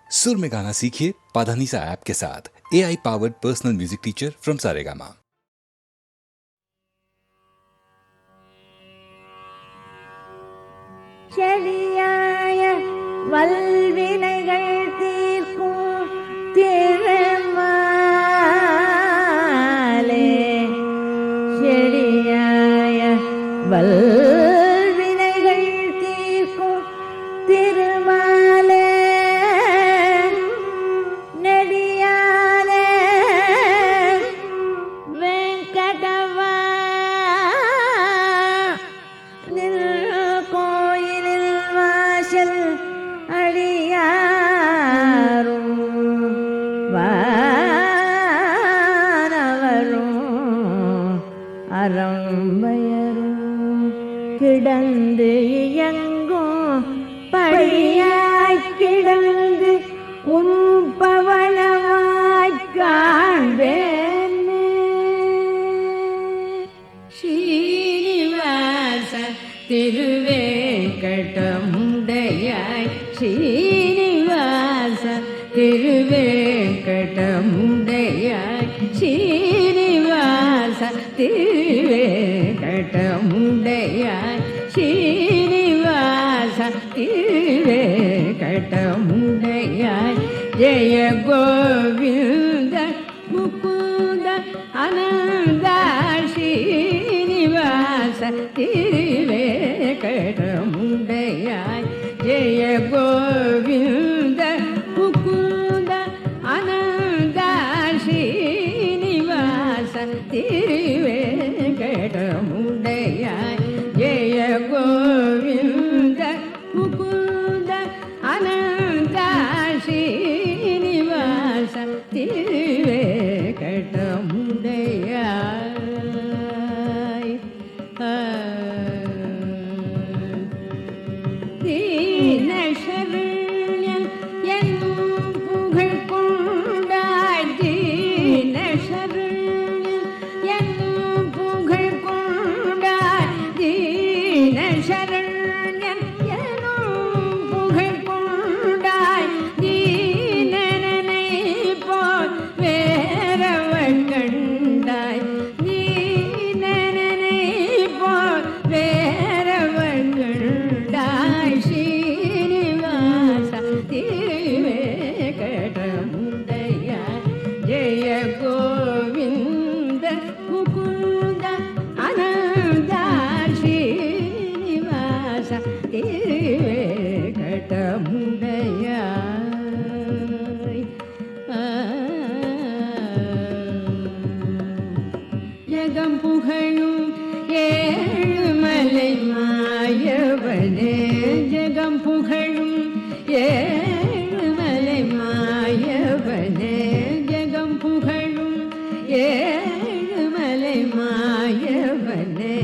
सुर में गाना सीखिए पाधानीसा ऐप के साथ। AI powered personal music teacher from Saregama. செழியாய வல்வினைகள் தீர்க்கும் திருமாலே, செழியாய வல்வினைகள் தீர்க்கும் திருமாலே, நெடியாலே வெங்கடவா அறம்பயரும் கிடந்து இயங்கும் படியாய் கிடந்து உம்பவளவாய் காண்பேன். ஸ்ரீனிவாச திருவேங்கடமுடையாய், ஸ்ரீனிவாச திருவேங்கடமுடையாய், ஸ்ரீனிவாச திருவேங்கடமுடையாய், ஸ்ரீனிவாச திருவேங்கடமுடையாய். ஜெய கோவிந்த முகுந்த அனந்த ஸ்ரீனிவாச திருவேங்கடமுடையாய். ஜெய கோவிந்த முகுந்த அனந்த ஸ்ரீனிவாச திருவேங்கடமுடையாய். ஜெய கோவிந்த முகுந்த அனந்த ஸ்ரீனிவாச திருவேங்கடமுடையாய். தீனசரண்யன் என்னும் புகழ் கொண்டாய், தீனசரண்யன் என்னும் புகழ் கொண்டாய், தீனசரண்யன் என்னும் புகழ் கொண்டாய். தீனனை போல் வேறவன் கண்டாய், தீனனை போல் வேறவன் கண்டாய். ஸ்ரீனிவாச திருவேங்கடமுடையாய். ஜெய கோவிந்த முகுந்த அனந்த ஸ்ரீனிவாச திருவேங்கடமுடையாய். ஜகம் புகழும் ஏழுமலை மாயவனே, ஜகம் புகழும் ஏழுமலை மாயவனே, ஜகம் புகழும் ஏழுமலை மாயவனே.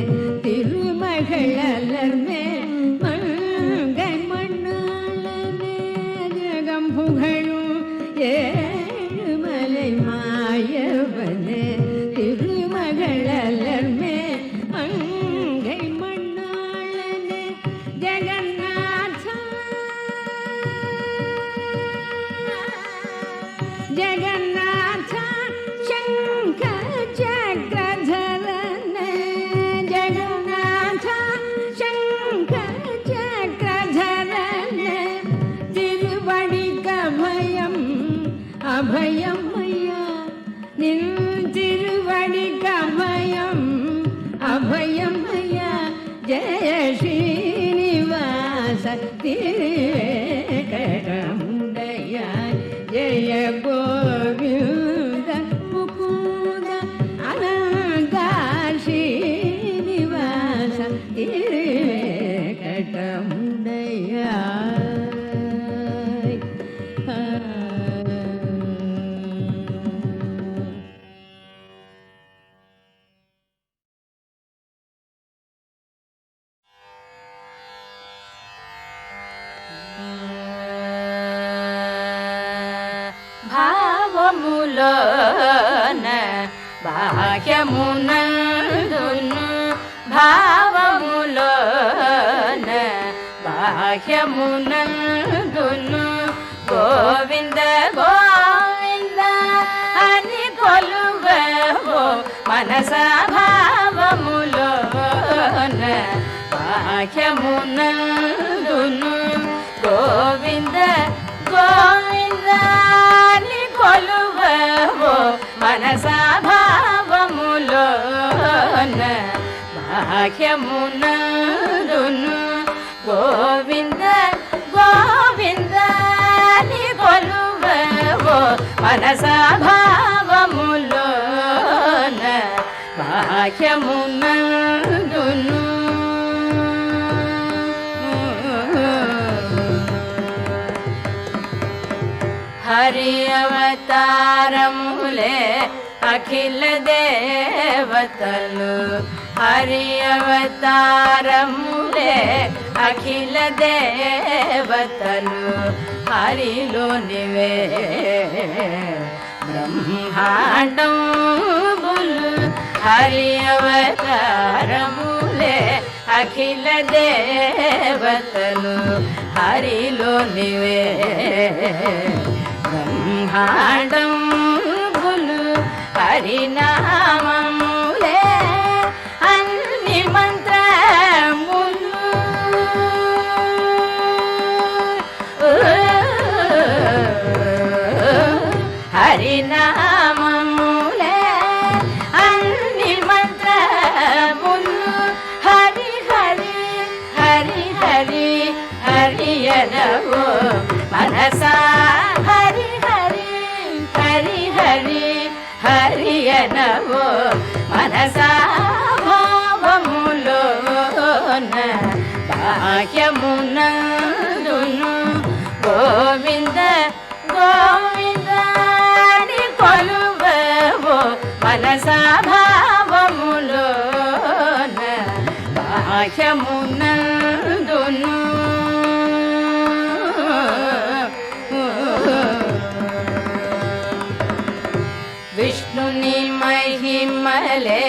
திருமகளர் மேல் மங்கை மண்ணாளனே, ஜகம் புகழும் ஏழுமலை மாயவனே. திருமகளர் மேல் மங்கை மண்ணாளனே. ஜெகநாதா ஜெகநாதா சங்கர சக்கரதரனே, ஜெகநாதா சங்கர சக்கரதரனே. திருவடிக்கு அபயம் அபயம் ஐயா, நின் திருவடிக்கு அபயம் அபயம் ஐயா. ஜெய ஸ்ரீனிவாச திருவேங்கடமுடையாய். ஜெய கோவிந்த முகுந்த அனந்த ஸ்ரீனிவாச திருவேங்கடமுடையாய். భావములోన బాహ్యమునందును, భావములోన బాహ్యమునందును గోవింద గోవింద గోవింద అని కొలువవో మనసా భావములోన బాహ్యమునందును గోవింద గోవింద అని కొలువవో మనసా భావములోన బాహ్యమునందును గోవింద గోవింద అని కొలువవో మనసా భావములోన బాహ్యమునందును హరి అవతారములే అఖిల దేవతలు హరి అవతారములే అఖిల దేవతలు హరిలోనివే బ్రహ్మాండంబులు హరి అవతారములే అఖిల దేవతలు హరిలోనివే బ్రహ్మాండంబులు హరినామములే అన్ని మంత్రములు హరినామములే అన్ని మంత్రములు హరి హరి హరి హరి హరియనవో మనసా హరి హరి హరి హరి హరియనవో మనసా భావములోన బాహ్యమునందును గోవింద గోవింద అని కొలువవో మనసా భావములోన బాహ్యమునందును విష్ణుని మహిమలే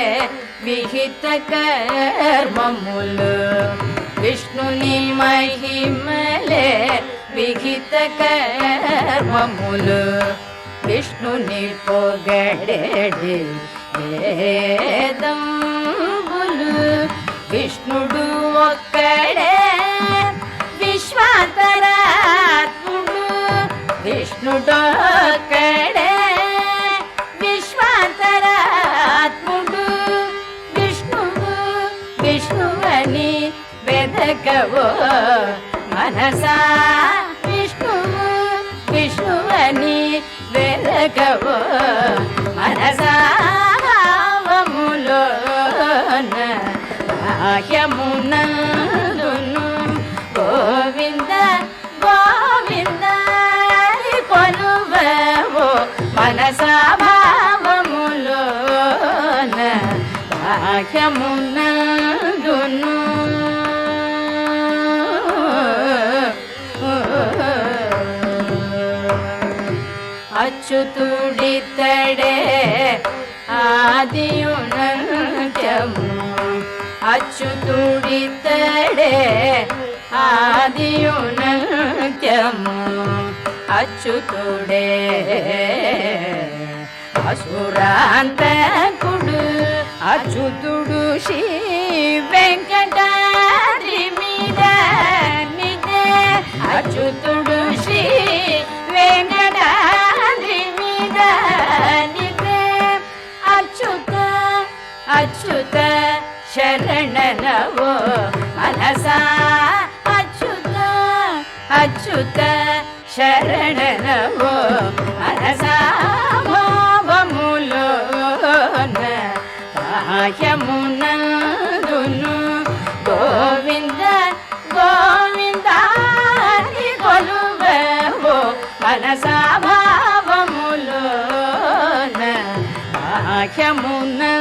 విహిత కర్మములు విష్ణుని మహిమలే విహిత కర్మములు విష్ణుని పొగడెడి వేదంబులు విష్ణుడు ఒక్కడే విశ్వాంతరాత్ముడు విష్ణుడొక్కడే విశ్వాంతరాత్ముడు విష్ణువు విష్ణువని వెదకవో మనసా విష్ణువు విష్ణువని వెదకవో మనసా భావములోన బాహ్యమునందును గోవింద గోవింద కొలువవో మనసా భావములోన బాహ్యమునందును అచ్యుతుడితడే ఆదియునంత్యము అచ్యుతుడితడే ఆదియునంత్యము అచ్యుతుడే అసురాంతకుడు అచ్యుతుడు శ్రీ వెంకటాద్రి మీద నిదే అచ్యుతుడు శ్రీ వెంకటాద్రి మీద నిదే అచ్యుత అచ్యుత శరణనవో మనసా అచ్యుత అచ్యుత శరణనవో మనసా భావములోన బాహ్యమునందును గోవింద గోవింద కొలువవో మనసా భావములోన బాహ్యమునందును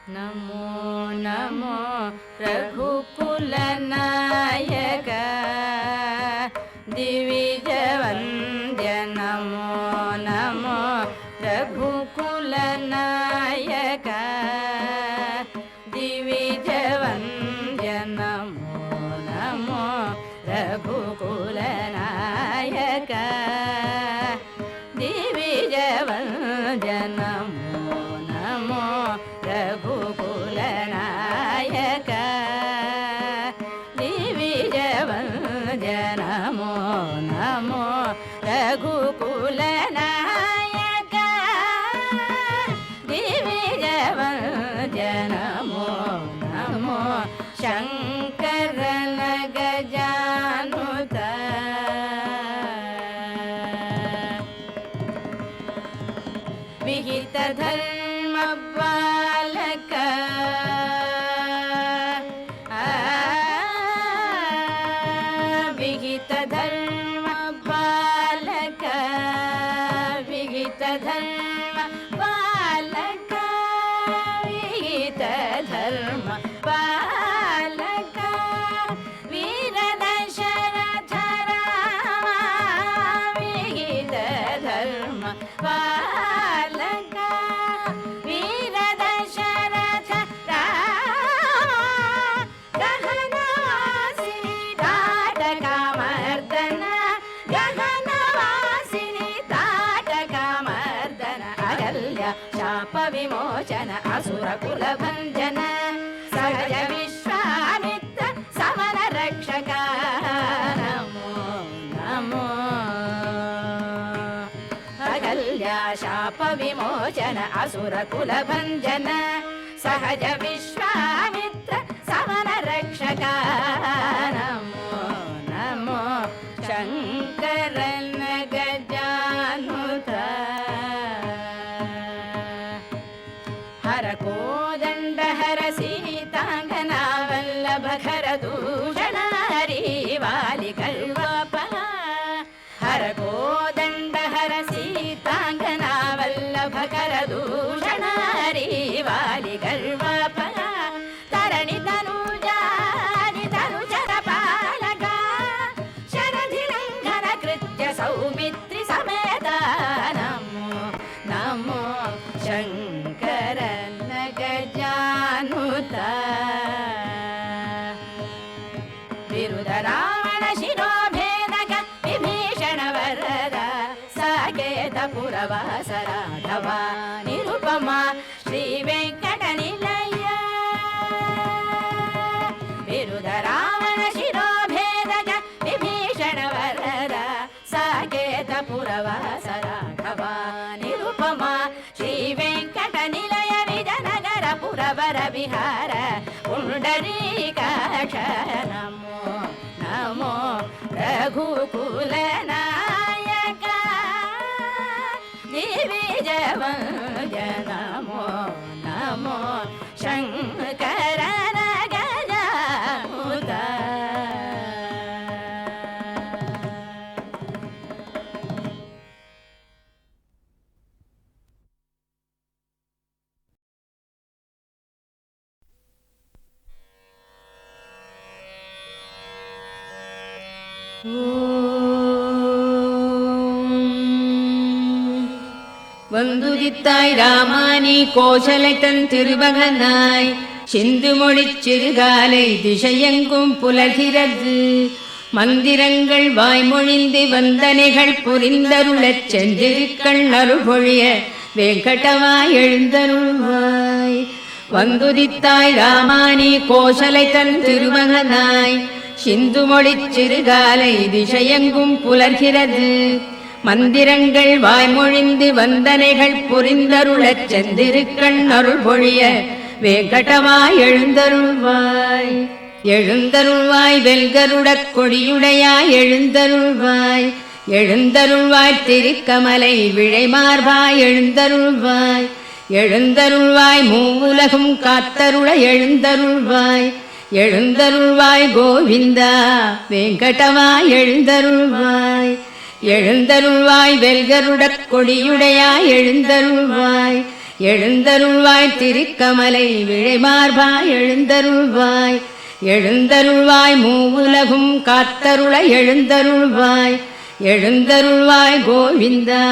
नमो नमो रघुकुल नायका ದಿವಿಜವಂದ್ಯ ನಮೋ ನಮೋ ರಘುಕುಲ ನಾಯಕ ದಿವಿಜವಂದ್ಯ ನಮೋ ನಮೋ ರಘುಕುಲ ನಾಯಕ ದಿವಿಜವಂದ್ಯ ನಮೋ ನಮೋ ರಘುಕುಲ ನಾಯಕ ದಿವಿಜವಂದ್ಯ ನಮೋ ನಮೋ ರಘುಕುಲ ನಾಯಕ ದಿವಿಜವಂದ್ಯ ನಮೋ ನಮೋ ಶಂಕರನ ಗಜಾನುತ ವಿಹಿತ ಧರ್ಮ ಬಾಲಕ ವಿಹಿತ ಧರ್ಮ ಬಾಲಕ ವಿಹಿತ ಧರ್ಮ ಬಾಲಕ ವಿಹಿತ ಧರ್ಮ ಬಾಲಕ ವೀರ ದಶರಥ ರಾಮ ವಿಹಿತ ಧರ್ಮ ಬಾಲಕ ವೀರ ದಶರಥ ರಾಮ ಗಹನವಾಸಿನಿ ತಾಟಕ ಮರ್ದನ ಗಹನವಾಸಿನಿ ತಾಟಕ ಮರ್ದನ ಅಗಲ್ಯ ಶಾಪ ವಿಮೋಚನ ಅಸುರ ಕುಲ ಭಂಜನ ಸಹಜ ವಿಶ್ವಾಮಿತ್ರ ಸಮರ ರಕ್ಷಕ ನಮೋ ನಮೋ ಅಗಲ್ಯ ಶಾಪ ವಿಮೋಚನ ಅಸುರ ಕುಲ ಭಂಜನ ಸಹಜ ವಿಶ್ವಾಮಿತ್ರ ಸಮರ ರಕ್ಷಕ ನಮೋ ನಮೋ ಶಂಕರನ ಗಜಾನುತ ಹರ ಕೋದಂಡ ಹರ ಸೀತಾಂಗನ ವಲ್ಲಭ ಖರ ದೂಷಣ ಹರಿ ವಾಲಿ ಕಲ್ವಾಪ ಹರ ಕೋದಂಡ ಹರ ಸೀತಾಂಗನ ವಲ್ಲಭ ಖರ ದೂಷಣ ಹರಿ ವಾಲಿ ಕಲ್ವಾಪ ತರಣಿ ತನುಜಾನಿ ತನುಜರ ಪಾಲಕ ಶರಧಿ ಲಂಘನ ಕೃತ್ಯ ಸೌಮಿತ್ರಿ ಸಮೇತ ನಮೋ ನಮೋ ಶಂಕರನ ಗಜಾನುತ ವಿರುಧ ರಾವಣ ಶಿರೋಭೇದಕ ವಿಭೀಷಣ ವರದ ಸಾಕೇತ ಪುರವಾಸ ರಾಘವ ನಿರುಪಮ ಶ್ರೀ ವೆಂಕಟ ನಿಲಯ ವಿರುಧ ರಾವಣ ಶಿರೋಭೇದಕ ವಿಭೀಷಣ ವರದ ಸಾಕೇತ ಪುರವಾಸ ರಾಘವ ನಿರುಪಮ ಶ್ರೀ ವೆಂಕಟ ನಿಲಯ ವಿಜಯನಗರ ಪುರವರ ವಿಹಾರ ಪುಂಡರೀಕಾಕ್ಷ ನಮೋ ನಮೋ ರಘುಕುಲ ನಾಯಕ ದಿವಿಜವಂದ್ಯ ನಮೋ ನಮೋ ಶಂಕರನ ಗಜಾನುತ வந்துதித்தாய் ராமானி கோசலை தன் திருமகனாய் சிந்து மொழிச் சிறுகாலை திசையெங்கும் புலர்கிறது மந்திரங்கள் வாய்மொழிந்து வந்தனைகள் புரிந்தருளச் சென்றிருக்கள் அருள்பொழிய வெங்கடவாய் எழுந்தருள்வாய் வந்துதித்தாய் ராமானி கோசலை தன் திருமகனாய் சிந்து மொழிச் சிறுகாலை திசையெங்கும் புலர்கிறது மந்திரங்கள் வாய்மொழிந்து வந்தனைகள் புரிந்தருளச் செந்திருக்கண் அருள் பொழிய வேங்கடவாய் எழுந்தருள்வாய் எழுந்தருள்வாய் வெல்கருடக் கொடியுடையாய் எழுந்தருள்வாய் எழுந்தருள்வாய் திருக்கமலை விழைமார்பாய் எழுந்தருள்வாய் எழுந்தருள்வாய் மூவுலகும் காத்தருள எழுந்தருள்வாய் எழுந்தருள்வாய் கோவிந்தா வெங்கடவாய் எழுந்தருள்வாய் எழுந்தருள்வாய் வெல்கருடக் கொடியுடையாய் எழுந்தருள்வாய் எழுந்தருள்வாய் திருக்கமலை விழைமார்பாய் எழுந்தருள்வாய் எழுந்தருள்வாய் மூவுலகும் காத்தருள எழுந்தருள்வாய் எழுந்தருள்வாய் கோவிந்தா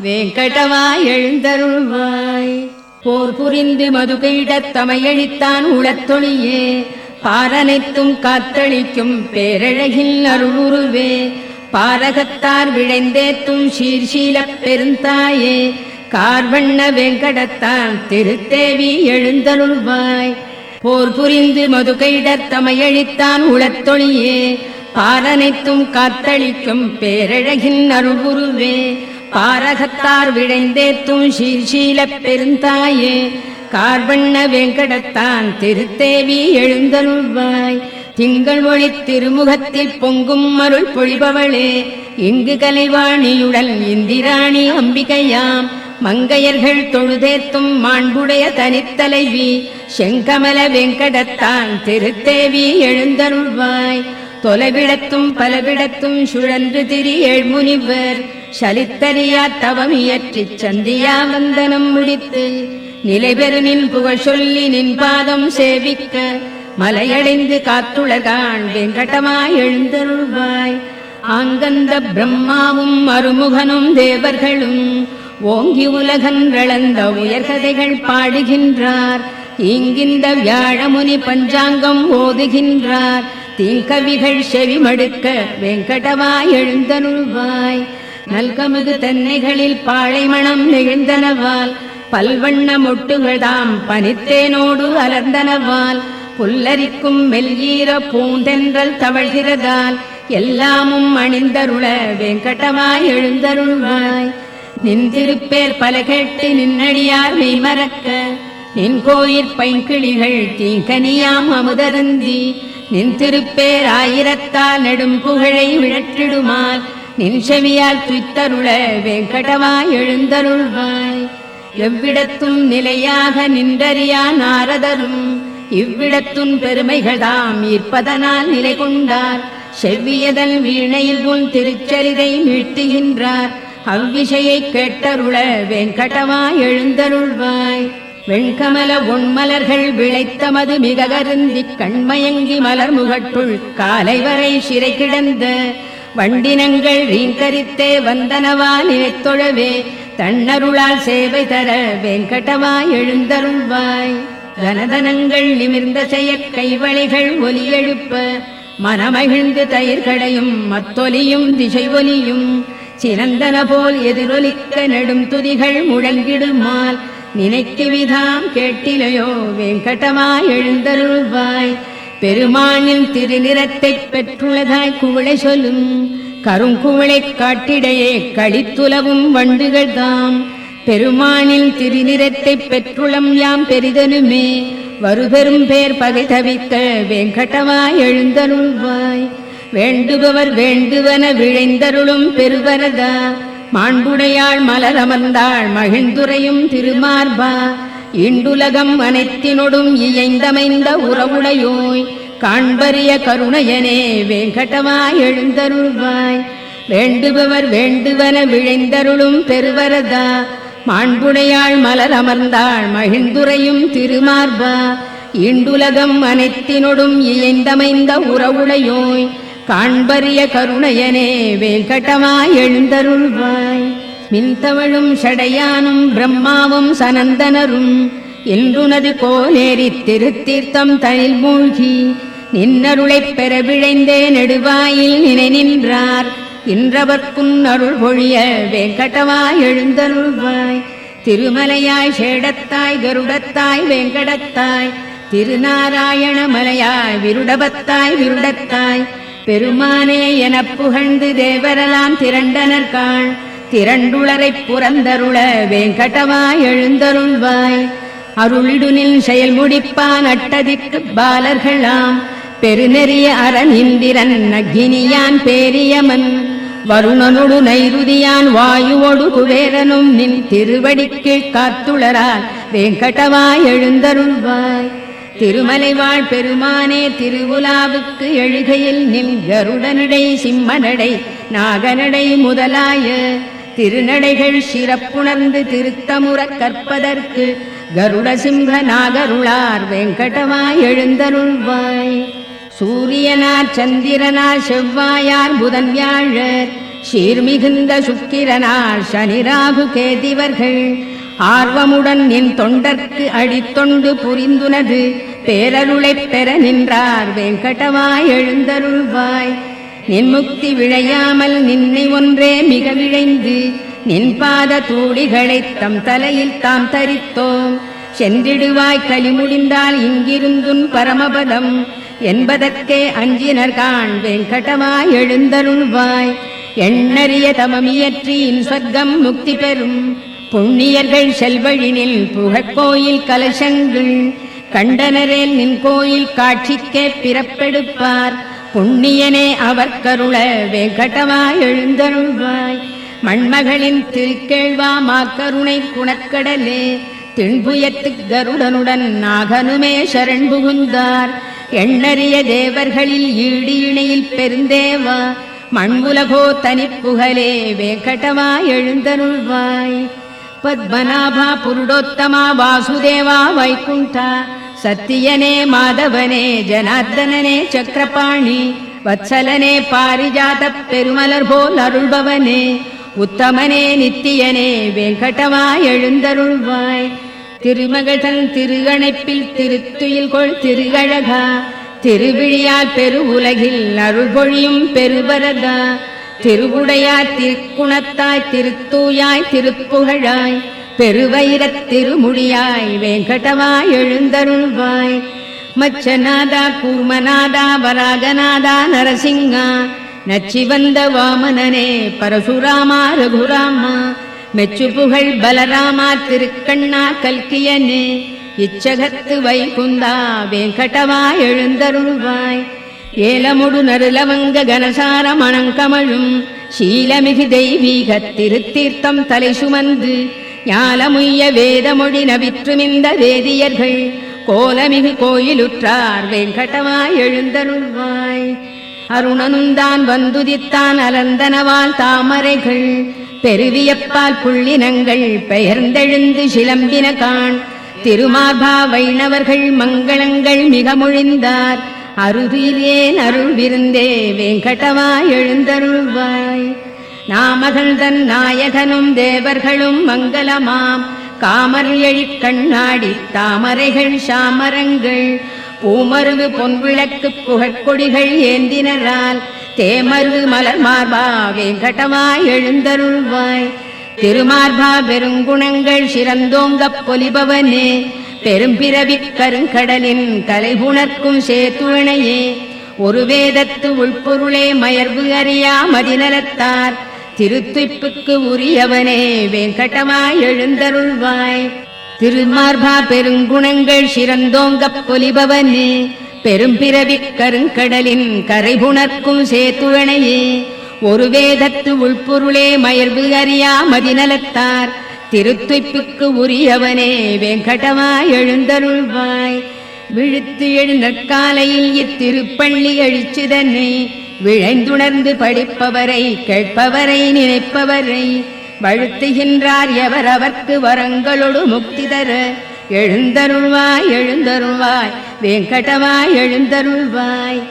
வெங்கடவா எழுந்தருள்வாய். போர் புரிந்து மதுகையிடத் தமையழித்தான் உளத்தொழியே பாரனைத்தும் காத்தளிக்கும் பேரழகில் அருளுருவே பாரகத்தார் விழைந்தேத்தும் சீர்ஷீலப் பெருந்தாயே கார்வண்ண வெங்கடத்தான் திருத்தேவி எழுந்தருள்வாய். போர் புரிந்து மதுகையிடத் தமையழித்தான் உளத்தொழியே பாரனைத்தும் காத்தளிக்கும் பேரழகின் அருள்குருவே பாரகத்தார் விழைந்தேத்தும் சீர்ஷீலப் பெருந்தாயே கார்வண்ண வெங்கடத்தான் திருத்தேவி எழுந்தருள்வாய். திங்கள் ஒளி திருமுகத்தில் பொங்கும் அருள் பொழிபவளே இங்கு கலைவாணியுடன் இந்திராணி அம்பிகையாம் மங்கையர்கள் தொழுதேத்தும் மாண்புடைய தனித்தலைவி செங்கமல வெங்கடத்தான் திருத்தேவி எழுந்தருள்வாய். தொலைவிடத்தும் பலவிடத்தும் சுழன்று திரி ஏழ்முனிவர் சலித்தறியா தவமியற்றி சந்தியா வந்தனம் முடித்து நிலைபெறு நின் புகழ் சொல்லி நின் பாதம் சேவிக்க மலையடைந்து காத்துளகான் வெங்கடமாய் எழுந்தருள்வாய். ஆங்கந்த பிரம்மாவும் அருமுகனும் தேவர்களும் ஓங்கி உலகன்றளந்த உயர்கதைகள் பாடுகின்றார். இங்கிந்த வியாழமுனி பஞ்சாங்கம் ஓதுகின்றார். தீங்கவிகள் செவிமடுக்க வெங்கடவாய் எழுந்தருள்வாய். நல்கமிகு தென்னைகளில் பாழைமணம் நெகிழ்ந்தனவால் பல்வண்ண மொட்டுகள்தாம் பனித்தேனோடு அலர்ந்தனவால் புல்லரிக்கும் மெல்ஈர பூந்தென்றல் தவழ்கிறதால் எல்லாமும் அணிந்தருள வெங்கடவாய் எழுந்தருள்வாய். நின் திருப்பேர் பல கேட்டு நின்னடியார் மெய்மறக்க நின் கோயிற் பைங்கிளிகள் தீங்கனியாம் அமுதருந்தி நின் திருப்பேர் ஆயிரத்தால் நெடும் புகழை விழற்றிடுமால் நின் செவியால் துய்த்தருள வெங்கடவாய் எழுந்தருள்வாய். எவ்விடத்தும் நிலையாக நின்றறியா நாரதரும் இவ்விடத்துன் பெருமைகள்தாம் ஈர்ப்பதனால் நிலை கொண்டார். செவ்வியதன் வீணையில் உன் திருச்சரிதை மீட்டுகின்றார். அவ்விஷயை கேட்டருள வெங்கடவாய் எழுந்தருள்வாய். வெண்கமல ஒன்மலர்கள் விளைத்தமது மிக கருந்தி கண்மயங்கி மலர் முகட்டுள் காலை வரை சிறை கிடந்த வண்டினங்கள் ரீங்கரித்தே வந்தனவால் நினைத்தொழவே தன்னருளால் சேவை தர வெங்கடவாய் எழுந்தருள்வாய். கனதனங்கள் நிமிர்ந்த செயற் கைவளைகள் ஒலி எழுப்ப மனமகிழ்ந்து தயிர்களையும் மத்தொலியும் திசை ஒலியும் சிறந்தன போல் எதிரொலிக்க நெடும் துதிகள் முழங்கிடுமால் நினைக்குவிதாம் கேட்டிலையோ வெங்கடவாய் எழுந்தருள்வாய். பெருமானின் திருநிறத்தைப் பெற்றுள்ளதாய் குவளை சொல்லும் கருங்குவளைக் காட்டிடையே களித்துலவும் வண்டுகள் தாம். பெருமானின் திருநிறத்தைப் பெற்றுளம் யாம் பெரிதனுமே வருபெரும் பேர் பகை தவிக்க வெங்கடவாய் எழுந்தருள்வாய். வேண்டுபவர் வேண்டுவன விழைந்தருளும் பெருவரதா மாண்புடையாள் மலர் அமர்ந்தாள் மகிழ்ந்துரையும் திருமார்பா இண்டுலகம் அனைத்தினொடும் இயைந்தமைந்த உறவுடையோய் காண்பரிய கருணையனே வெங்கடவாய் எழுந்தருள்வாய். வேண்டுபவர் வேண்டுவன விழைந்தருளும் பெருவரதா மாண்புடையாள் மலர் அமர்ந்தாள் மகிழ்ந்துரையும் திருமார்பா இண்டுலகம் அனைத்தினொடும் இயைந்தமைந்த உறவுடையோய் காண்பரிய கருணையனே வெங்கடவாய் எழுந்தருள்வாய். மின்தவழும் சடையானும் பிரம்மாவும் சனந்தனரும் என்றுனது கோனேறி திருத்தீர்த்தம் தனில் மூழ்கி நின்னருளைப் பெற விழைந்தே நெடுவாயில் நினை நின்றார். இன்றவர்க்குன் அருள் பொழிய வெங்கடவாய் எழுந்தருள்வாய். திருமலையாய் சேடத்தாய் கருடத்தாய் வெங்கடத்தாய் திருநாராயண மலையாய் விருடபத்தாய் விருடத்தாய் பெருமானே எனப் புகழ்ந்து தேவரெல்லாம் திரண்டனர்காள் திரண்டுளரைப் புறந்தருள வெங்கடவாய் எழுந்தருள்வாய். அருளிடுனில் செயல் முடிப்பான் அட்டதிக்கு பாலர்களாம் பெருநெறிய அரண் இந்திரன் அக்னியான் பேரியமன் வருணனொடு நைருதியான் வாயுவொடு குபேரனும் நின் திருவடிக்கு காத்துளரால் வெங்கடவாய் எழுந்தருள்வாய். திருமலைவாழ் பெருமானே திருவுலாவுக்கு எழுகையில் நின் கருடனடை சிம்மனடை நாகனடை முதலாய திருநடைகள் சிறப்புணர்ந்து திருத்தமுறக் கற்பதற்கு கருட சிம்ஹ நாகருளார் வெங்கடவாய் எழுந்தருள்வாய். சூரியனார் சந்திரனார் செவ்வாயார் புதன் வியாழர் சீர்மிகுந்த சுக்கிரனார் சனிராகு கேதிவர்கள் ஆர்வமுடன் நின் தொண்டர்க்கு அடித்தொண்டு புரிந்துனது பேரருளைப் பெற நின்றார் வெங்கடவாய் எழுந்தருள்வாய். நின் முக்தி விழையாமல் நின்னை ஒன்றே மிக விழைந்து நின் பாத தூளிகளைத் தம் தலையில் தாம் தரித்தோம். சென்றிடுவாய் கலி முடிந்தால் இங்கிருந்துன் பரமபதம் என்பதற்கே அஞ்சினர்கான் வெங்கடவாய் எழுந்தருள்வாய். எண்ணறிய தமமியற்றியின் சொர்க்கம் முக்தி பெறும் புண்ணியர்கள் செல்வழினில் புகழ்கோயில் கலசங்கள் கண்டனரேல் நின் கோயில் காட்சிக்கே பிறப்பெடுப்பார். புண்ணியனே அவர் கருள வெங்கடவாய் எழுந்தருள்வாய். மண்மகளின் திருக்கேழ்வா மாக்கருணை குணக்கடலே திண்புயத்து கருடனுடன் நாகனுமே சரண் புகுந்தார். எண்ணறிய தேவர்களில் ஈடு இணையில் பெருந்தேவா மண்புலகோ தனிப்புகழே வெங்கடவாய் எழுந்தருள்வாய். பத்மநாபா புருடோத்தமா வாசுதேவா வைகுண்டா சத்தியனே மாதவனே ஜனார்தனனே சக்கரபாணி வத்சலனே பாரிஜாத பெருமலர் போல் அருள்பவனே உத்தமனே நித்தியனே வெங்கடவாய் எழுந்தருள்வாய். திருமகள்தன் திருகணைப்பில் திருத்துயில் கொள் திருகழகா திருவிழியால் பெரு உலகில் அருள் பொழியும் பெருவரதா திருவுடையாய் திருக்குணத்தாய் திருத்தூயாய் திருப்புகழாய் பெருவைரத் திருமுடியாய் வெங்கடவாய் எழுந்தருள்வாய். மச்சநாதா கூர்மநாதா வராகநாதா நரசிங்கா நச்சிவந்த வாமனனே பரசுராமா ரகுராமா மெச்சு புகழ் பலராமா திருக்கண்ணா கல்கியனே இச்சகத்து வைகுந்தா வெங்கடவாய் எழுந்தருள்வாய். ஏலமுடு நருலவங்க கனசார மணங்கமழும் சீலமிகு தெய்வீக திருத்தீர்த்தம் தலை சுமந்து ஞாலமுய்ய வேதமொழி நவிற்றுமிந்த வேதியர்கள் கோலமிகு கோயிலுற்றார் வெங்கடவாய் எழுந்தருள்வாய். அருணனுந்தான் வந்துதித்தான் அலந்தனவால் தாமரைகள் பெருவியப்பால் புள்ளினங்கள் பெயர்ந்தெழுந்து சிலம்பின காண் திருமார்பா வைணவர்கள் மங்களங்கள் மிக மொழிந்தார். அருகிலேன் அருள் விருந்தே வெங்கடவாய் எழுந்தருள்வாய். நாமகள் தன் நாயகனும் தேவர்களும் மங்களமாம் காமர் எழிற் கண்ணாடி தாமரைகள் சாமரங்கள் பூமருவு பொன்விளக்கு புகழ்கொடிகள் ஏந்தினரால் தேமருவு மலர் மார்பா வெங்கடவாய் எழுந்தருள்வாய். திருமார்பா பெருங்குணங்கள் சிறந்தோங்கப் பொலிபவனே பெரும்பிறவிக் கருங்கடலின் கலைபுணர்க்கும் சேத்துணையே ஒரு வேதத்து உள்பொருளே மயர்வு அறியா மதிநலத்தார் திருத்துய்ப்புக்கு உரியவனே வெங்கடவாய் எழுந்தருள்வாய். திருமார்பா பெருங்குணங்கள் சிறந்தோங்கப் பொலிபவனே பெரும்பிறவிக் கருங்கடலின் கரைபுணர்க்கும் சேத்துணையே ஒரு வேதத்து உள்பொருளே மயர்வு அறியா மதிநலத்தார் திருத்துய்ப்புக்கு உரியவனே வெங்கடவாய் எழுந்தருள்வாய். விழுத்து எழுநற்காலையில் இத்திருப்பள்ளி எழுச்சிதன்னை விழைந்துணர்ந்து படிப்பவரை கேட்பவரை நினைப்பவரை வழுத்துகின்றார் எவர் அவர்க்கு வரங்களொடு முக்தி தர எழுந்தருள்வாய் எழுந்தருள்வாய் வெங்கடவாய் எழுந்தருள்வாய்.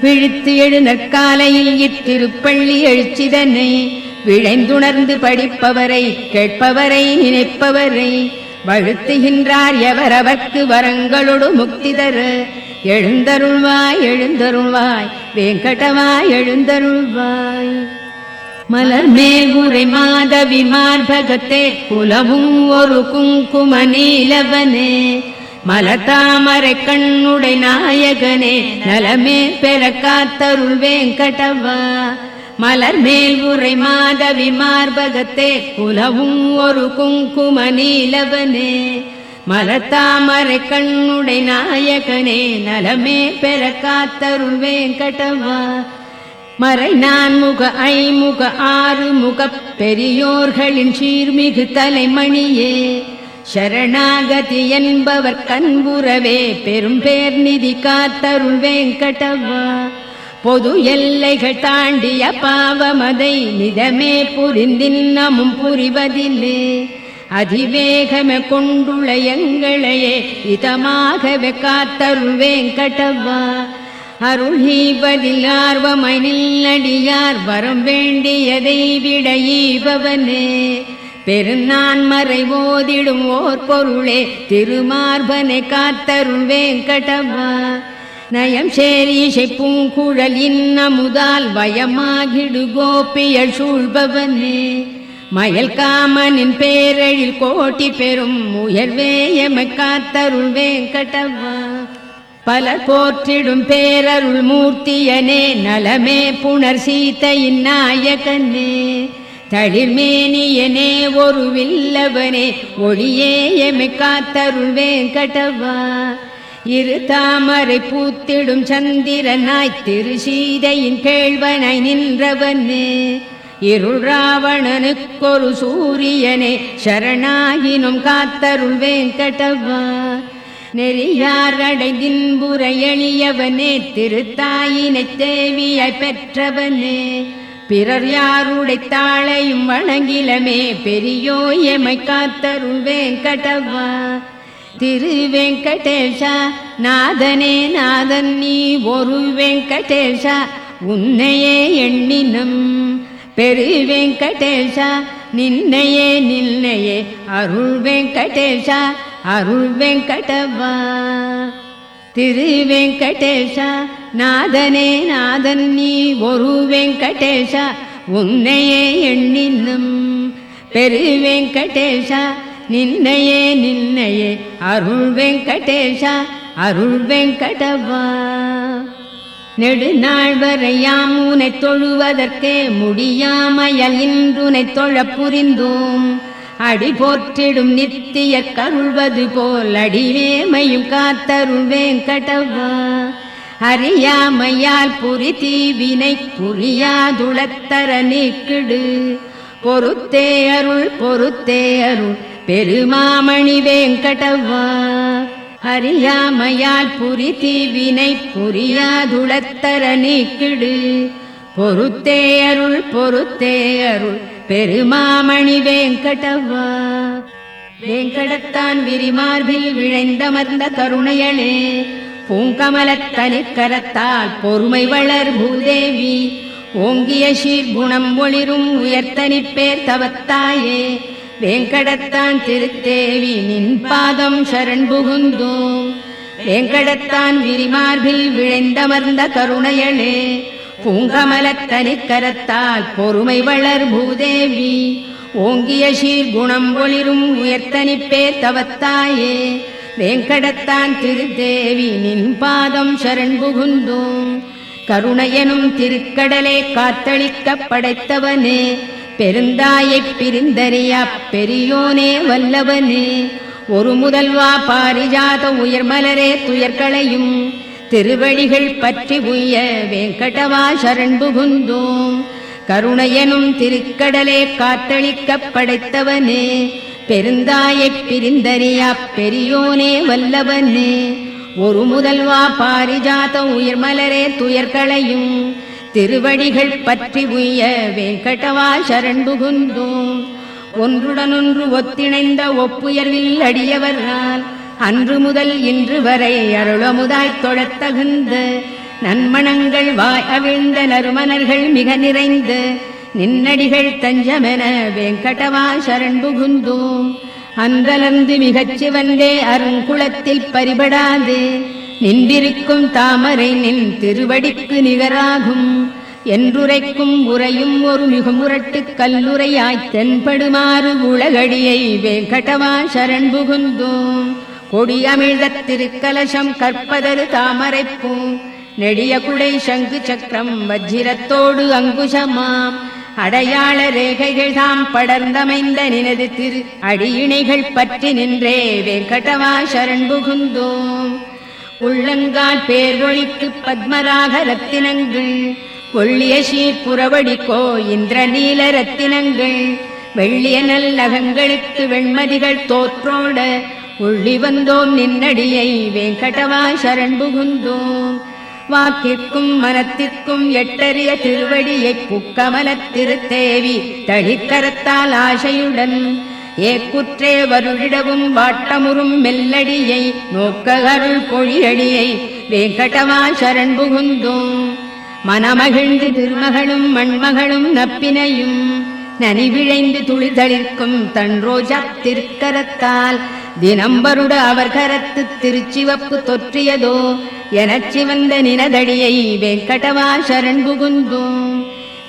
விழித்து எழு நற்காலையில் இத்திருப்பள்ளி எழுச்சிதன்னை விழைந்துணர்ந்து படிப்பவரை கேட்பவரை நினைப்பவரை வழுத்துகின்றார் எவர் அவர்க்கு வரங்களொடு முக்தி தர எழுந்தருள்வாய் எழுந்தருள்வாய் வெங்கடவாய் எழுந்தருள்வாய். மலர் மேல் உரை மாதவி மார்பகத்தே குலவும் ஒரு குங்கும நீலவனே மலதாமரை கண்ணுடை நாயகனே நலமே பெற காத்தருள் வெங்கடவா. மலர் மேல் உரை மாதவி மார்பகத்தே குலவும் ஒரு குங்கும நீலவனே மலதாமரை கண்ணுடை நாயகனே நலமே பெற காத்தருள் வெங்கடவா. மறை நான்முக ஐமுக ஆறுமுக பெரியோர்களின் சீர்மிகு தலைமணியே சரணாகதி என்பவர் கண்புறவே பெரும் பேர் நிதி காத்தருள் வெங்கடவா. பொது எல்லைகள் தாண்டிய பாவமதை நிதமே புரிந்தின்னமும் புரிவதில்லே அதிவேகமே கொண்டுள்ள எங்களையே இதமாகவே காத்தருள் வெங்கடவா. அருள் ஈவதில் ஆர்வமாய் நில்லடியார் வரம் வேண்டியதை விட ஈபவனே பெருநான் மறை ஓதிடும் ஓர் பொருளே திருமார்பனை காத்தருள் வேங்கடவா நயம் சேரீசை பூங்குழல் இன்னமுதால் வயமாகிடு கோபியல் சூழ்பவனே மயல் காமனின் பேரழில் கோட்டி பெறும் உயர்வே எமை காத்தருள் வேங்கடவா பலர் போற்றிடும் பேரருள் மூர்த்தியனே நலமே புனர் சீதையின் நாயகனே தளிர்மேனியனே ஒரு வில்லவனே ஒளியே எமை காத்தருள் வேங்கடவா இரு தாமரை பூத்திடும் சந்திரனாய் திரு சீதையின் கேள்வனாய் நின்றவனே இருள் ராவணனுக்கொரு சூரியனே சரணாகினும் காத்தருள் வேங்கடவா நெறியார் அடைந்தின்புற எளியவனே திருத்தாயினை தேவியாய் பெற்றவனே பிறர் யாருடைத்தாளையும் வணங்கிலமே பெரியோ எமை காத்தருள் வேங்கடவா திரு வெங்கடேஷா நாதனே நாதன் நீ ஒரு வெங்கடேஷா உன்னையே எண்ணினம் பெரு வெங்கடேஷா நின்னையே நின்னையே அருள் வெங்கடேஷா அருள் வெங்கடவா திரு வெங்கடேஷா நாதனே நாதன் நீ ஒரு வெங்கடேஷா உன்னையே எண்ணினும் பெரு வெங்கடேஷா நின்னையே நின்னையே அருள் வெங்கடேஷா அருள் வெங்கடவா நெடுநாள் வரையாம் உனை தொழுவதற்கே முடியாமையல் இன்றுனை தொழ புரிந்தோம் அடி போற்றிடும் நித்திய கருள்வது போல் அடிவேமையும் காத்தருள் வேங்கடவா அறியாமையால் புரி தீவினை புரியாதுளத்தர நீக்கிடு பொறுத்தே அருள் பெருமாமணி வேங்கடவா அறியாமையால் புரி தீவினை புரியாதுளத்தர நீக்கிடு பொறுத்தே அருள் பெருமாமணி வேங்கடவா வேங்கடத்தான் விரிமார்பில் விழைந்தமர்ந்த கருணையளே பூங்கமலத்தனி கரத்தால் பொறுமை வளர் பூதேவி ஓங்கிய சீர்குணம் ஒளிரும் உயர்த்தனி பேர் தவத்தாயே வேங்கடத்தான் திருத்தேவி நின் பாதம் சரண் புகுந்தோம் வேங்கடத்தான் விரிமார்பில் விழைந்தமர்ந்த கருணையளே பூங்கமலத்தனி கரத்தால் பொறுமை வளர் பூதேவி ஓங்கிய சீர்குணம் ஒளிரும் உயர்த்தனி பேர் தவத்தாயே வேங்கடத்தான் திருத்தேவி நின் பாதம் சரண் புகுந்தோம் கருணையனும் திருக்கடலே காத்தளிக்க படைத்தவனே பெருந்தாயைப் பிரிந்தறியா பெரியோனே வல்லவனே ஒரு முதல்வா பாரிஜாத உயர்மலரே துயர்களையும் திருவடிகள் பற்றி உய்ய வேங்கடவா சரண் புகுந்தோம் கருணையனும் திருக்கடலே காத்தளிக்க படைத்தவனே பெருந்தாயைப் பிரிந்தறியா பெரியோனே வல்லவனே ஒரு முதல்வா பாரிஜாத உயர்மலரே துயர்களையும் திருவடிகள் பற்றி உய்ய வேங்கடவா சரண் புகுந்தோம் ஒன்றுடனொன்று ஒத்திணைந்த ஒப்புயர்வில் அடியவரால் அன்று முதல் இன்று வரை அருளமுதாய்த் தொழத்தகுந்த நன்மணங்கள் வாய் அவிழ்ந்த நறுமணர்கள் மிக நிறைந்த நின்னடிகள் தஞ்சமென வேங்கடவா சரண் புகுந்தோம் அன்றலர்ந்து மிகச் சிவந்தே அருங்குளத்தில் பரிபடாது நின்றிருக்கும் தாமரை நின் திருவடிக்கு நிகராகும் என்றுரைக்கும் உரையும் ஒரு மிகுமுரட்டு கல்லுரையாய்த் தென்படுமாறு உலகடியை வேங்கடவா சரண் புகுந்தோம் கொடியமிழ்த திருக்கலசம் கற்பதரு தாமரைப்பூ நெடிய குடை சங்கு சக்கரம் வஜ்ரத்தோடு அங்குசமாம் அடையாள ரேகைகள் தாம் படர்ந்தமைந்த நினது திரு அடியிணைகள் பற்றி நின்றே வேங்கடவா சரண் புகுந்தோம் உள்ளங்கால் பேரொழிக்கு பத்மராக ரத்தினங்கள் கொள்ளிய சீர்புறவடிக்கோ இந்திர நீல ரத்தினங்கள் வெள்ளிய நல்லகங்களுக்கு வெண்மதிகள் தோற்றோட உள்ளி வந்தோம் நின்னடியை வேங்கடவா சரண் புகுந்தோம் வாக்கிற்கும் மனத்திற்கும் எட்டறிய திருவடியை புக்கமலத் திருத்தேவி தளிக்கரத்தால் ஆசையுடன் ஏக்குற்றே வருடிடவும் வாட்டமுறும் மெல்லடியை நோக்க அருள் பொழியடியை வெங்கடவா சரண் புகுந்தோம். மனமகிழ்ந்து திருமகளும் மண்மகளும் நப்பினையும் நனிவிழைந்து துளிதளிர்க்கும் தன் ரோஜா திருக்கரத்தால் தினம்பருட அவர் கரத்து திருச்சிவப்பு தொற்றியதோ எனச் சிவந்த நினதடியை வெங்கடவா சரண் புகுந்தோம்.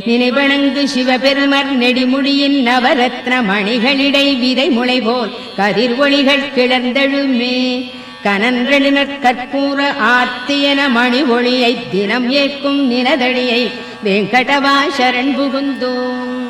நினைவணங்கு சிவபெருமர் நெடிமுடியின் நவரத்ன மணிகளிடை விதை முளை போல் கதிர் ஒளிகள் கிளர்ந்தெழுமே. கனன்றெழுநற் கற்பூர ஆர்த்தியன மணி ஒளியை தினம் ஏற்கும் நினதடியை வெங்கடவா சரண் புகுந்தோம்.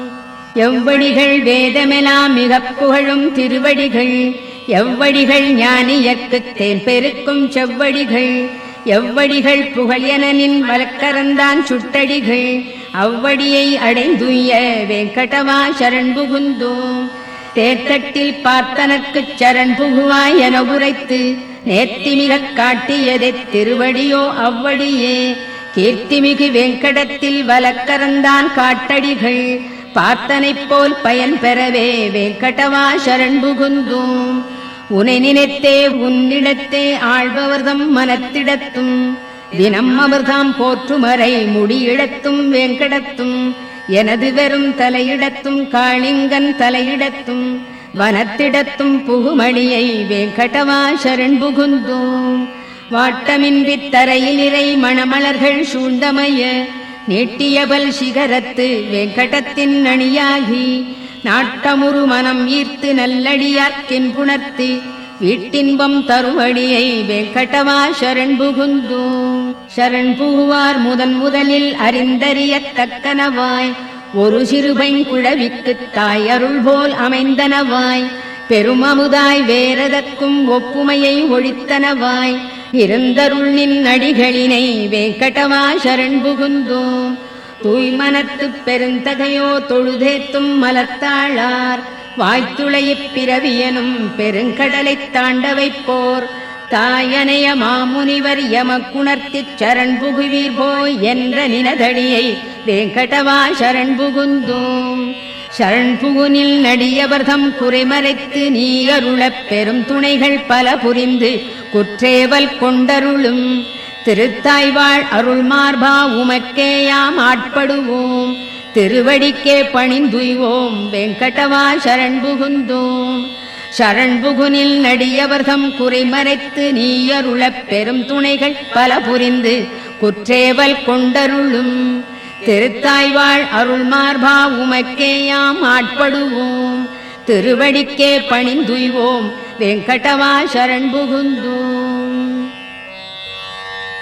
எவ்வடிகள் வேதமெலாம் மிகப் புகழும் திருவடிகள், எவ்வடிகள் ஞானியர்க்குத் தேன் பெருக்கும் செவ்வடிகள், எவ்வடிகள் புகழ் எனனின் வலக்கரந்தான் சுட்டடிகள், அவ்வடியை அடைந்துய வெங்கடவா சரண் புகுந்தோம். தேர்தட்டில் பார்த்தனர்க்குச் சரண் புகுவாய் என உரைத்து நேர்த்திமிகக் காட்டியதை திருவடியோ அவ்வடியே. கீர்த்திமிகு வெங்கடத்தில் வலக்கரந்தான் காட்டடிகள், பார்த்தனைப் போல் பயன் பெறவே வெங்கடவா சரண் புகுந்தோம். உனை நினைத்தே உன்னிடத்தே ஆழ்பவர்தம் மனத்திடத்தும் தினம் அமர்தாம் போற்றுமறை முடியிடத்தும் வெங்கடத்தும் எனது வெறும் தலையிடத்தும் காளிங்கன் தலையிடத்தும் வனத்திடத்தும் புகுமணியை வெங்கடவா சரண் புகுந்தோம். வாட்டமின்றி தரையில் இறை மணமலர்கள் சூழ்ந்தமைய நீட்டியபல் சிகரத்து வெங்கடத்தின் அணியாகி நாட்டமுறு மனம் ஈர்த்து நல்லடியார்க்கின் புணர்த்து வீட்டின்பம் தருவடியை வெங்கடவா சரண் புகுந்தோம். சரண் புகுவார் முதலில் அறிந்தறியத்தக்கனவாய் ஒரு சிறுபைங் குழவிக்குத் தாய் அருள் போல் அமைந்தனவாய் பெருமமுதாய் வேறதற்கும் ஒப்புமையை ஒழித்தனவாய் இருந்தருள் நின் அடிகளினை வெங்கடவா சரண் புகுந்தோம். தூய்மனத்துப் பெருந்தகையோ தொழுதேத்தும் மலத்தாளார் வாய்த்துளையிப் பிறவியனும் பெருங்கடலைத் தாண்ட வைப்போர் தாயனைய மாமுனிவர் எமக்குணர்த்திச் சரண் புகுவீர் போய் என்ற நினதடியை வெங்கடவா சரண் புகுந்தோம். சரண் புகுனில் நடியவர்தம் குறைமறைத்து நீ அருளப் பெரும் துணைகள் பல புரிந்து குற்றேவல் கொண்டருளும் திருத்தாய்வாழ் அருள் மார்பா உமக்கேயாம் ஆட்படுவோம். திருவடிக்கே பணிந்துய்வோம் வெங்கடவா சரண் புகுந்தோம். சரண் புகுனில் நடியவர்தம் குறைமறைத்து நீ அருளப் பெரும் துணைகள் பல புரிந்து குற்றேவல் கொண்டருளும் திருத்தாய்வாழ் அருள் மார்பா உமக்கேயாம் ஆட்படுவோம். திருவடிக்கே பணிந்துய்வோம் வெங்கடவா சரண் புகுந்தோம்.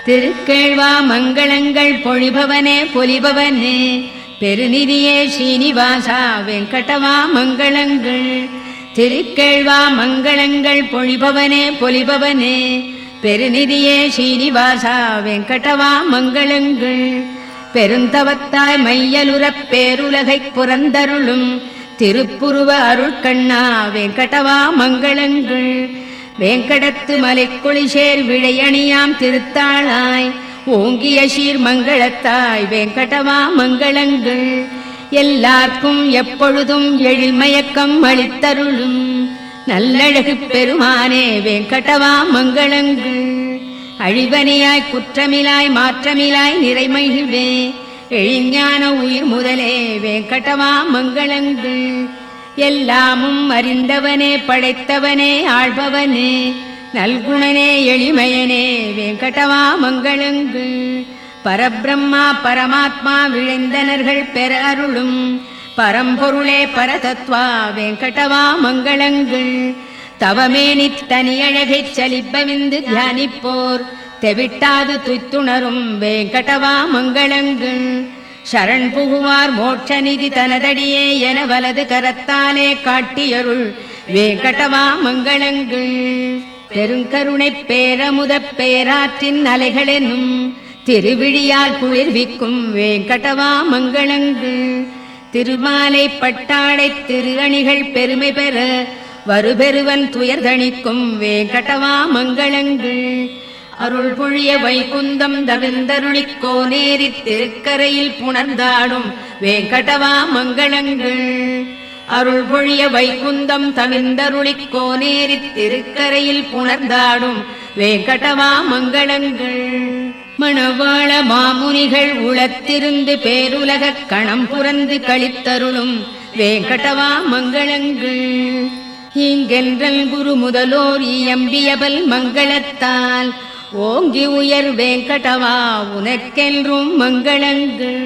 திருக்கேழ்வா மங்களங்கள் பொழிபவனே பொலிபவனே பெருநிதியே ஸ்ரீனிவாசா வெங்கடவா மங்களங்கள். திருக்கேழ்வா மங்களங்கள் பொழிபவனே பொலிபவனே பெருநிதியே ஸ்ரீனிவாசா வெங்கடவா மங்களங்கள். பெருந்தவத்தாய் மையலுறப் பேருலகைப் புறந்தருளும் திருப்புருவ அருட்கண்ணா வெங்கடவா மங்களங்கள். வேங்கடத்து மலைக்குளிசேர் விழையணியாம் திருத்தாளாய் ஓங்கிய சீர் மங்களத்தாய் வெங்கடவா மங்களங்கள். எல்லார்க்கும் எப்பொழுதும் எழில்மயக்கம் அளித்தருளும் நல்லழகு பெருமானே வெங்கடவா மங்களங்கள். அழிவனையாய் குற்றமிலாய் மாற்றமிலாய் நிறைமகிழ்வே எழிஞான உயிர் முதலே வெங்கடவா மங்களங்கள். எல்லாமும் அறிந்தவனே படைத்தவனே ஆள்பவனே நல்குணனே எளிமையனே வெங்கடவா மங்களங்கள். பரபிரம்மா பரமாத்மா விழைந்தனர்கள் பெற அருளும் பரம்பொருளே பரதத்வா வெங்கடவா மங்களங்கள். தவமேனி தனியழகைச் சலிப்பவிந்து தியானிப்போர் தெவிட்டாது துய்த்துணரும் வெங்கடவா மங்களங்கள். சரண் புகுவார் மோட்சநிதி தனதடியே என வலது கரத்தாலே காட்டியருள் வெங்கடவா மங்களங்கள். பெருங்கருணை பேரமுதப் பேராற்றின் அலைகளெனும் திருவிழியால் குளிர்விக்கும் வெங்கடவா மங்களங்கள். திருமாலை பட்டாடை திரு அணிகள் பெருமை பெற வருபெருவன் துயர்தணிக்கும் வெங்கடவா மங்களங்கள். அருள் பொழிய வைகுந்தம் தவிர்ந்தருளிக் கோனேரி திருக்கரையில் புணர்ந்தாடும் வெங்கடவா மங்களங்கள். அருள் பொழிய வைகுந்தம் தவிர்ந்தருளிக் கோனேரித் திருக்கரையில் புணர்ந்தாடும் வேங்கடவா மங்களங்கள். மணவாள மாமுனிகள் உளத்திருந்து பேருலகக் கணம் புரந்து களித்தருளும் வேங்கடவா மங்களங்கள். இங்கென்றல் குரு முதலோர் இயம்பியபல் மங்களத்தால் ஓங்கி உயர் வேங்கடவா உனக்கென்றும் மங்களங்கள்.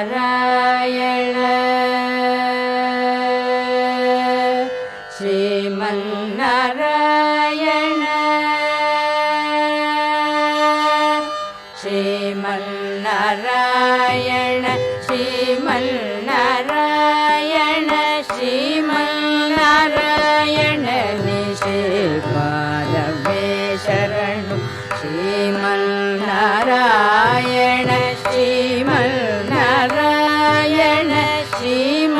श्रीमन्नारायण श्रीमन्नारायण श्रीमन्नारायण श्रीमन्नारायण श्रीमन्नारायण निश्रीपादमे शरणु श्रीमन्नारायण श्रीमन्नारायण श्रीमन्नारायण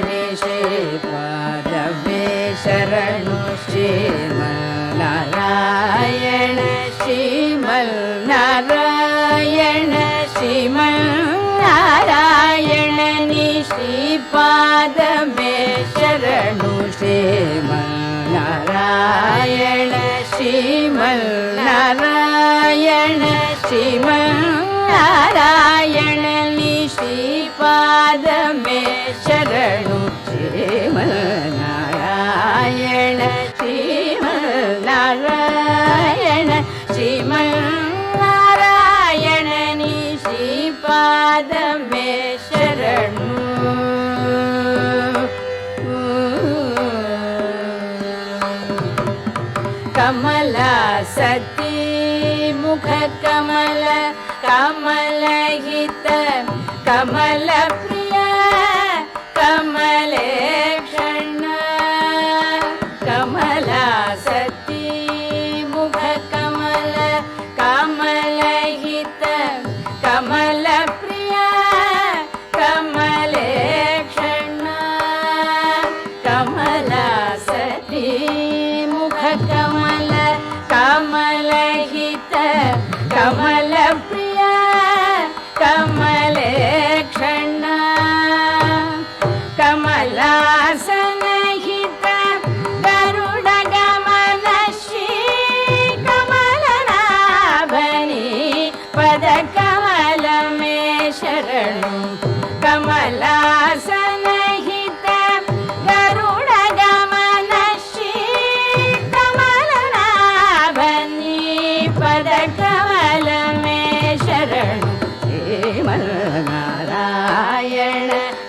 निश्रीपादमे शरणु श्रीमन्नारायण श्रीमन्नारायण श्रीमन्नारायण निश्रीपादमे शरणु श्रीमन्नारायण श्रीमन्नारायण श्रीमन्नारायण निश्रीपादमे शरणु श्रीमन्नारायण श्रीमन्नारायण श्रीमन्नारायण निश्रीपादमे शरणु कमला सती मुख कमल कमलहित कमल प्रिय कमलेक्षण कमला सती मुख कमल कमलहित कमल प्रिय कमलेक्षण कमला सती मुख कमल कमलहित कमल प्रिय कमलेक्षण कमलासनहित गरुड गमन श्री कमलनाभनि पद कमल में शरणु कमलासनहित गरुड गमन श्री कमलनाभनि पद कमल में शरणु श्रीमन्नारायण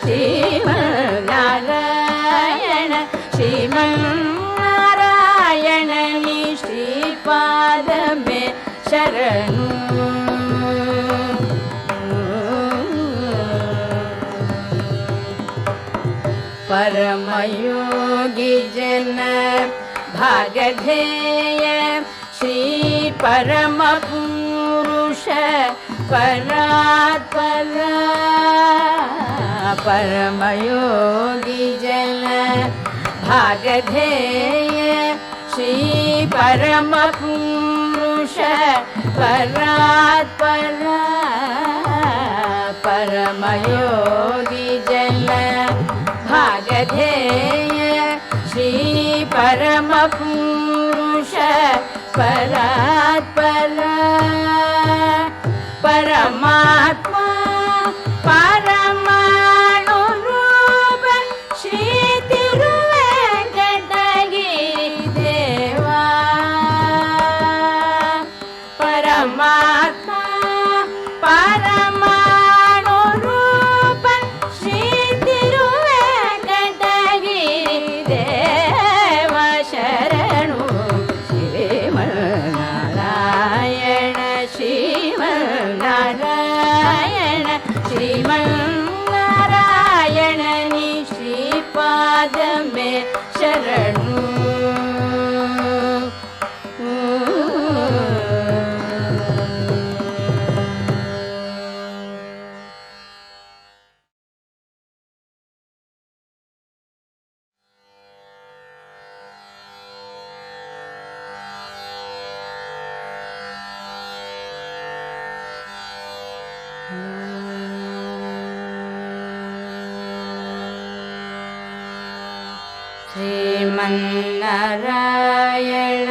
श्रीमन्नारायण श्रीमन्नारायण निश्रीपादमे शरणु परमयोगी जन भागधेय श्री परम पुरुष परात्पर परमयोगी जन भागधेय श्री परम पुरुष परात्पर परमयोगी जन भागधेय श्री परम पुरुष परात्पर परमात्मा परमाणु रूप श्री तिरुवेंकटगिरि देवा परमात्मा परमाणु रूप श्री तिरुवेंकटगिरि देवा शरणु श्रीमन्नारायण ಶ್ರೀಪಾದಮೇ ಶರಣು. ಶ್ರೀಮನ್ನಾರಾಯಣ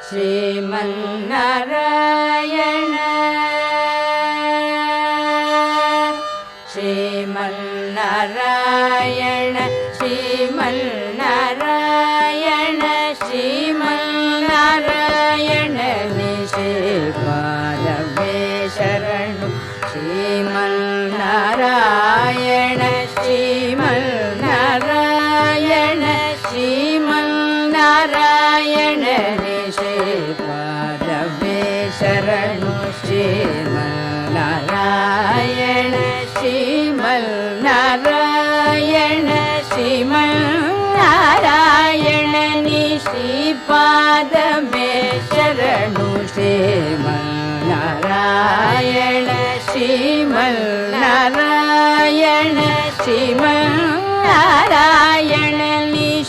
ಶ್ರೀಮನ್ನಾರಾಯಣ ಶ್ರೀಮನ್ನಾರಾಯಣ ಶ್ರೀಮನ್ನಾರಾಯಣ ಶ್ರೀಮನ್ನಾರಾಯಣ ಶ್ರೀಪಾದಮೇ ಶರಣು. ಶ್ರೀಮನ್ನಾರಾಯಣ ಶ್ರೀಮನ್ನಾರಾಯಣ ಶ್ರೀಮನ್ನಾರಾಯಣ ಶ್ರೀಪಾದಮೇ ಶರಣು. ಶ್ರೀಮನ್ನಾರಾಯಣ ಶ್ರೀಮನ್ನಾರಾಯಣ ಶ್ರೀಮನ್ನಾರಾಯಣ ಶ್ರೀಪಾದಮೇ ಶರಣು. ಶ್ರೀಮನ್ನಾರಾಯಣ ಶ್ರೀಮನ್ನಾರಾಯಣ ಶ್ರೀಮನ್ನಾರಾಯಣ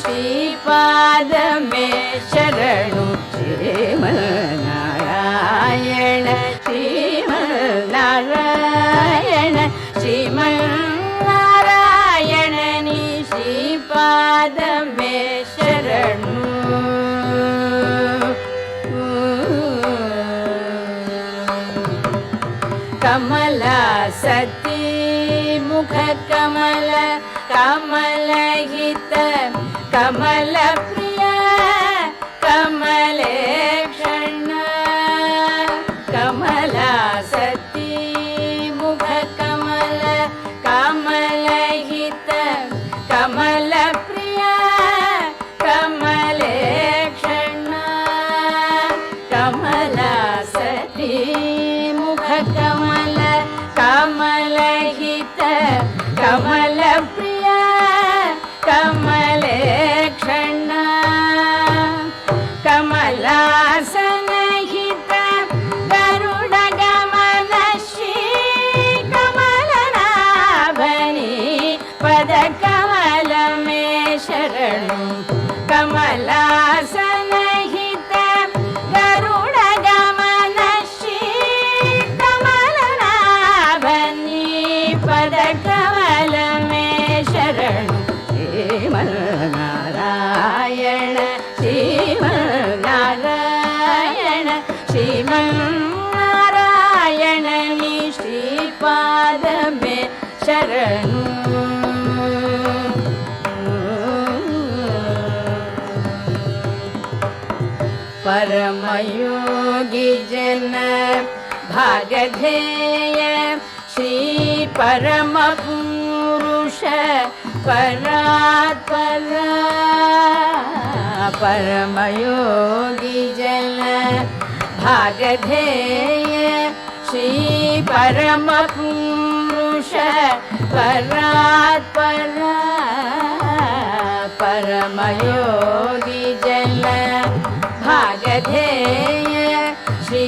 ಶ್ರೀಪಾದಮೇ ಶರಣು. ಶ್ರೀಮನ್ನಾರಾಯಣ ಶ್ರೀಮನ್ನಾರಾಯಣ ಶ್ರೀಮನ್ನಾರಾಯಣ ಶ್ರೀಪಾದಮೇ ಶರಣು. ಕಮಲ ಸತಿ ಮುಖ ಕಮಲ ಕಮಲಹಿತ ಕಮಲ ಪ್ರಿಯ ಕಮಲೇಕ್ಷಣ. ಕಮಲ ಸತಿ ಮುಖ ಕಮಲ ಕಮಲಹಿತ ಕಮಲ ಪ್ರಿಯ ಕಮಲೇಕ್ಷಣ. ಕಮಲ ಸತಿ ಮುಖ ಕಮಲ ಕಮಲಹಿತ ಕಮಲ ಪ್ರಿಯ ಕಮಲೇಕ್ಷಣ. ಕಮಲಾಸನಹಿತ ಗರುಡ ಗಮನ ಶ್ರೀ ಕಮಲನಾಭನಿ ಪದ ಕಮಲ ಮೇ ಶರಣು. ಕಮಲಾಸನಹಿತ ಗರುಡ ಗಮನ ಶ್ರೀ ಕಮಲನಾಭನಿ ಪದ ಕಮಲ ಮೇ ಶರಣು. ಶ್ರೀಮನ್ನಾರಾಯಣ ಶ್ರೀಮನ್ನಾರಾಯಣ ಶ್ರೀಮನ್ನಾರಾಯಣ ಶ್ರೀಪಾದಮೇ ಶರಣು. परमयोगी जन भागधेय श्री परम पुरुष परात्पर. परमयोगी जन भागधेय श्री परम पुरुष परात्पर. परमयोगी जन भागधेय श्री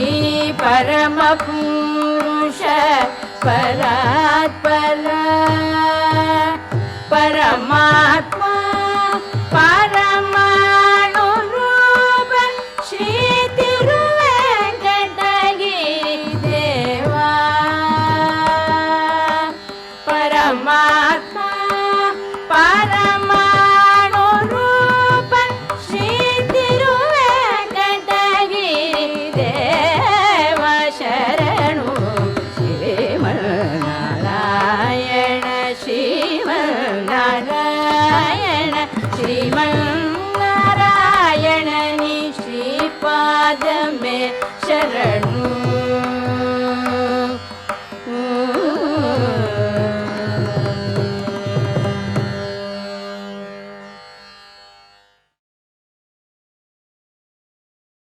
परम पुरुष परात्पर. परमात्मा परमाणु रूप श्री तिरुवेंकटगिरि देवा. परमात्मा परमाणु रूप श्री तिरुवेंकटगिरि देवा शरणु. श्रीमನ್ನಾರಾಯಣ ಶ್ರೀಮನ್ನಾರಾಯಣ ಶ್ರೀಮನ್ನಾರಾಯಣ ಶ್ರೀಪಾದಮೇ ಶರಣು.